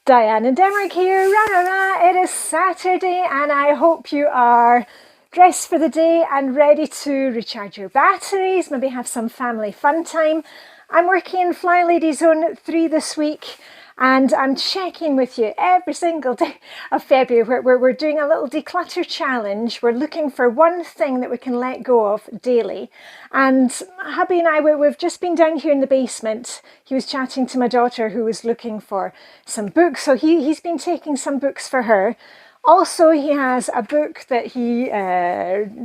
Diane and Denmark here. Rah, rah, rah. It is Saturday and I hope you are dressed for the day and ready to recharge your batteries, maybe have some family fun time. I'm working in Flylady Zone 3 this week and I'm checking with you every single day of February where we're doing a little declutter challenge. We're looking for one thing that we can let go of daily. And hubby and I, we've just been down here in the basement. He was chatting to my daughter who was looking for some books. So he's been taking some books for her. Also, he has a book that he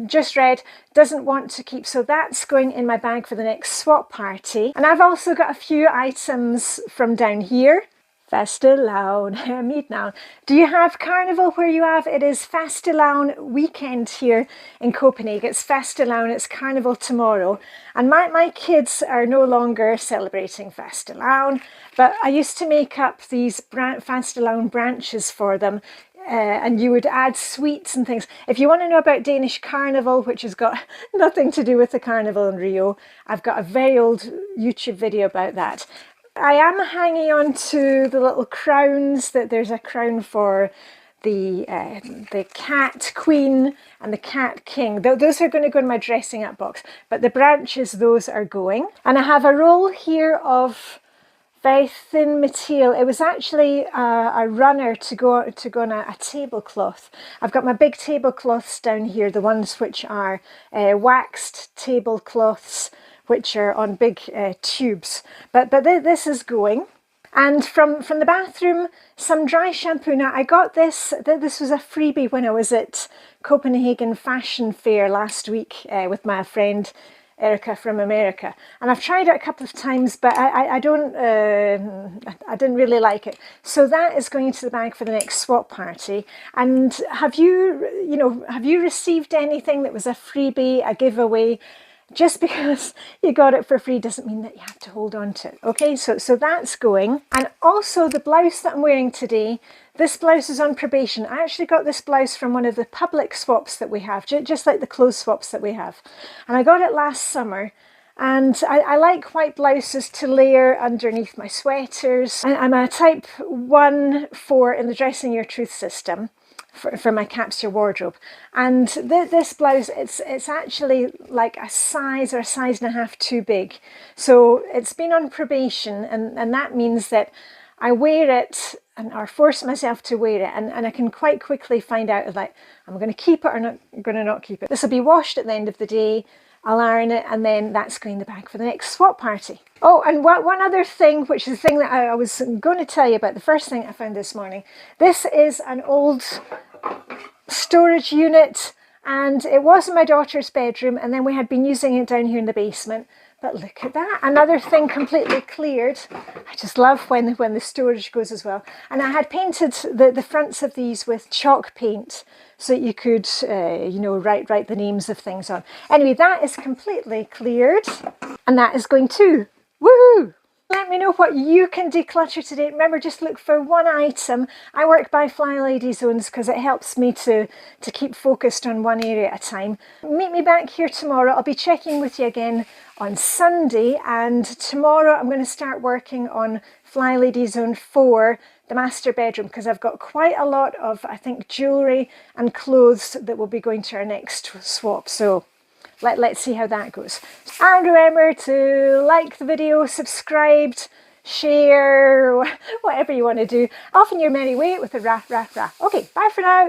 just read, doesn't want to keep, so that's going in my bag for the next swap party. And I've also got a few items from down here. Fastelavn, midnatten. Do you have carnival where you have? It is Fastelavn weekend here in Copenhagen. It's Fastelavn, it's carnival tomorrow. And my kids are no longer celebrating Fastelavn, but I used to make up these Fastelavn branches for them. And you would add sweets and things. If you want to know about Danish carnival, which has got nothing to do with the carnival in Rio, I've got a very old YouTube video about that. I am hanging on to the little crowns. That there's a crown for the cat queen and the cat king. Those are going to go in my dressing up box. But the branches, those are going. And I have a roll here of very thin material. It was actually a runner to go on a tablecloth. I've got my big tablecloths down here, the ones which are waxed tablecloths, which are on big tubes. But this is going. And from the bathroom, some dry shampoo. Now I got this was a freebie when I was at Copenhagen Fashion Fair last week with my friend Erica from America, and I've tried it a couple of times, but I didn't really like it. So that is going into the bag for the next swap party. And have you received anything that was a freebie, a giveaway? Just because you got it for free doesn't mean that you have to hold on to it. Okay, so that's going. And also the blouse that I'm wearing today, this blouse is on probation. I actually got this blouse from one of the public swaps that we have, just like the clothes swaps that we have. And I got it last summer. And I like white blouses to layer underneath my sweaters. I'm a type 1-4 in the Dressing Your Truth system. For my capsule wardrobe, and this blouse, it's actually like a size or a size and a half too big, so it's been on probation, and that means that I wear it or force myself to wear it, and I can quite quickly find out like I'm going to keep it or not going to not keep it. This will be washed at the end of the day. I'll iron it, and then that's going in the bag for the next swap party. Oh, and one other thing, which is the thing that I was going to tell you about, the first thing I found this morning. This is an old storage unit, and it was in my daughter's bedroom, and then we had been using it down here in the basement. But look at that, another thing completely cleared. I just love when the storage goes as well. And I had painted the fronts of these with chalk paint so that you could, write the names of things on. Anyway, that is completely cleared, and that is going too. Woohoo! Let me know what you can declutter today. Remember, just look for one item. I work by Flylady Zones because it helps me to keep focused on one area at a time. Meet me back here tomorrow. I'll be checking with you again on Sunday, and tomorrow I'm going to start working on Flylady Zone 4, the master bedroom, because I've got quite a lot of, I think, jewellery and clothes that will be going to our next swap. So let's see how that goes. And remember to like the video, subscribe, share, whatever you want to do. Off in your merry way with a rah, rah, rah. Okay, bye for now.